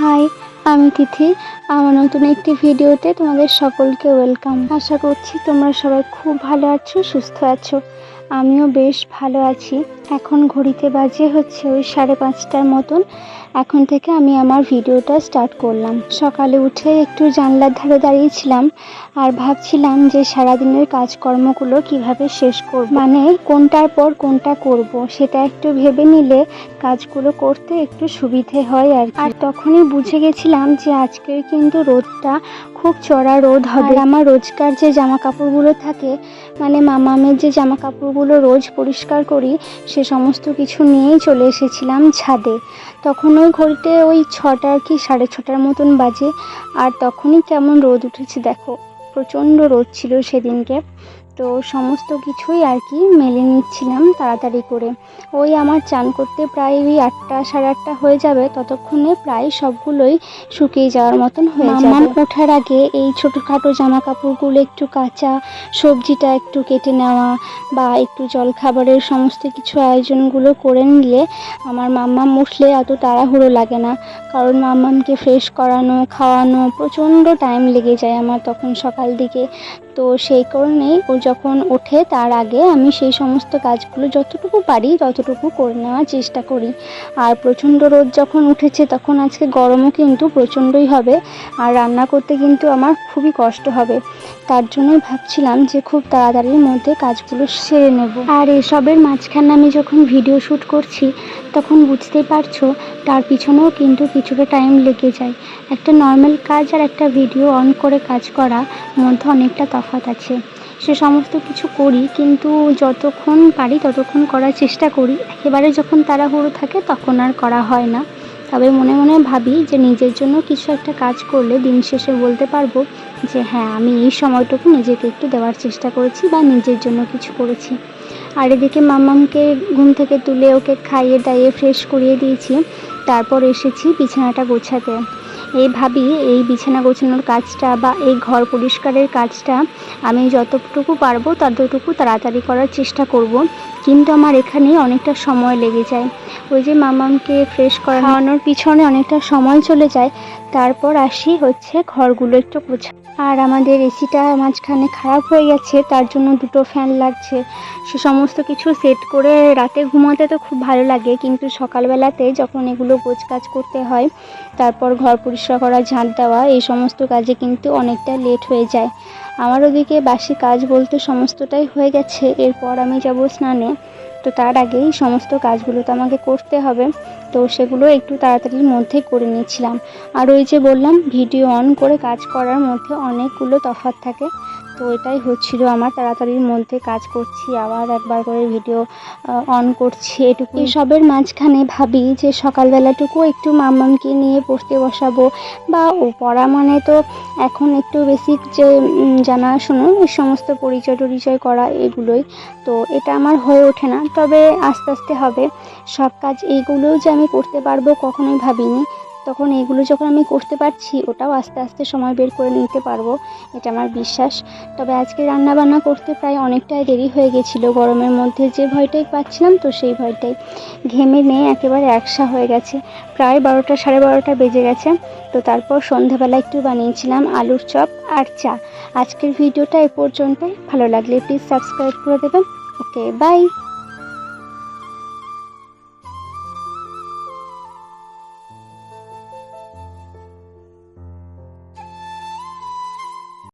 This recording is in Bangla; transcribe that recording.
হাই, আমি তিথি। আমার নতুন একটি ভিডিওতে তোমাদের সকলকে ওয়েলকাম। আশা করছি তোমরা সবাই খুব ভালো আছো, সুস্থ আছো। আমিও বেশ ভালো আছি। এখন ঘড়িতে বাজে হচ্ছে ওই 5:30টার মতন। এখন থেকে আমি আমার ভিডিওটা স্টার্ট করলাম। সকালে উঠে একটু জানলার ধারে দাঁড়িয়েছিলাম আর ভাবছিলাম যে সারাদিনের কাজকর্মগুলো কিভাবে শেষ করব, মানে কোনটার পর কোনটা করব সেটা একটু ভেবে নিলে কাজগুলো করতে একটু সুবিধে হয় আর তখনই বুঝে গেছিলাম যে আজকের কিন্তু রোদটা খুব চড়া রোদ হবে। আমার রোজকার যে জামা কাপড়গুলো থাকে, মানে মামামের যে জামা কাপড়গুলো রোজ পরিষ্কার করি, সে সমস্ত কিছু নিয়েই চলে এসেছিলাম ছাদে। তখন ওই ঘড়িতে ওই 6টা কি 6:30টার মতন বাজে। আর তখনই কেমন রোদ উঠেছে দেখো, প্রচণ্ড রোদ ছিল সেদিনকে। তো সমস্ত কিছুই আর কি মেলে নিচ্ছিলাম তাড়াতাড়ি করে। ওই আমার চান করতে প্রায় ওই 8টা 8:30 হয়ে যাবে, ততক্ষণে প্রায় সবগুলোই শুকিয়ে যাওয়ার মতন হয়ে যাবে। মাম্মাম ওঠার আগে এই ছোটোখাটো জামা কাপড়গুলো একটু কাচা, সবজিটা একটু কেটে নেওয়া বা একটু জলখাবারের সমস্ত কিছু আয়োজনগুলো করে নিলে আমার মাম্মাম উঠলে এত তাড়াহুড়ো লাগে না। কারণ মাম্মামকে ফ্রেশ করানো, খাওয়ানো প্রচণ্ড টাইম লেগে যায় আমার তখন সকাল দিকে। তো সেই কারণেই ও যখন ওঠে তার আগে আমি সেই সমস্ত কাজগুলো যতটুকু পারি ততটুকু করে নেওয়ার চেষ্টা করি। আর প্রচণ্ড রোদ যখন উঠেছে তখন আজকে গরমও কিন্তু প্রচণ্ডই হবে, আর রান্না করতে কিন্তু আমার খুবই কষ্ট হবে। তার জন্যই ভাবছিলাম যে খুব তাড়াতাড়ির মধ্যে কাজগুলো সেরে নেব। আর এসবের মাঝখানে আমি যখন ভিডিও শ্যুট করছি তখন বুঝতেই পারছো তার পিছনেও কিন্তু কিছুটা টাইম লেগে যায়। একটা নর্মাল কাজ আর একটা ভিডিও অন করে কাজ করা মধ্যে অনেকটা তফাৎ আছে। সে সমস্ত কিছু করি, কিন্তু যতক্ষণ পারি ততক্ষণ করার চেষ্টা করি। একেবারে যখন তাড়াহুড়ো থাকে তখন আর করা হয় না। তবে মনে মনে ভাবি যে নিজের জন্য কিছু একটা কাজ করলে দিন শেষে বলতে পারবো যে হ্যাঁ, আমি এই সময়টুকু নিজেকে একটু দেওয়ার চেষ্টা করেছি বা নিজের জন্য কিছু করেছি। আর এদিকে মাম্মামকে ঘুম থেকে তুলে ওকে খাইয়ে দাইয়ে ফ্রেশ করিয়ে দিয়েছি। তারপর এসেছি বিছানাটা গোছাতে। এই ভাবি এই বিছানা গোছানোর কাজটা বা এই ঘর পরিষ্কারের কাজটা আমি যতটুকু পারবো ততটুকু তাড়াতাড়ি করার চেষ্টা করব। কিন্তু আমার এখানে অনেকটা সময় লেগে যায়। ওই যে মামামকে ফ্রেশ করানোর পিছনে অনেকটা সময় চলে যায়। তারপর আসি হচ্ছে ঘরগুলো একটু গোছা। আর আমাদের এসিটা মাঝখানে খারাপ হয়ে গেছে, তার জন্য 2টো ফ্যান লাগছে। সে সমস্ত কিছু সেট করে রাতে ঘুমাতে তো খুব ভালো লাগে, কিন্তু সকালবেলাতে যখন এগুলো গোছকাজ করতে হয়, তারপর ঘর পরিষ্কার করা, ঝাঁট দেওয়া, এই সমস্ত কাজে কিন্তু অনেকটা লেট হয়ে যায়। আমার ওদিকে বাসি কাজ বলতে সমস্তটাই হয়ে গেছে। এরপর আমি যাব স্নানে। তো তার আগেই সমস্ত কাজগুলো তো আমাকে করতে হবে, তো সেগুলো একটু তাড়াতাড়ির মধ্যে করে নিয়েছিলাম। আর ওই যে বললাম ভিডিও অন করে কাজ করার মধ্যে অনেকগুলো তফাৎ থাকে, তো এটাই হচ্ছিল আমার। তাড়াতাড়ির মধ্যে কাজ করছি, আবার একবার করে ভিডিও অন করছি, এটুকু। এসবের মাঝখানে ভাবি যে সকালবেলাটুকু একটু মাম্মামকে নিয়ে পড়তে বসাবো, বা ও পড়া মানে তো এখন একটু বেসিক যে জানাশোনা, এই সমস্ত পরিচয় করা, এগুলোই তো এটা আমার হয়ে ওঠে না। তবে আস্তে আস্তে হবে সব কাজ। এইগুলোও যে আমি করতে পারবো কখনোই ভাবিনি। তখন এগুলো যখন আমি করতে পারছি, ওটাও আস্তে আস্তে সময় বের করে নিতে পারবো, এটা আমার বিশ্বাস। তবে আজকে রান্নাবান্না করতে প্রায় অনেকটাই দেরি হয়ে গেছিলো। গরমের মধ্যে যে ভয়টাই পাচ্ছিলাম, তো সেই ভয়টাই ঘেমে নিয়ে একেবারে একসা হয়ে গেছে। প্রায় 12টা 12:30 বেজে গেছে। তো তারপর সন্ধ্যাবেলা একটু বানিয়েছিলাম আলুর চপ আর চা। আজকের ভিডিওটা এ পর্যন্তই। ভালো লাগলে প্লিজ সাবস্ক্রাইব করে দেবেন। ওকে, বাই।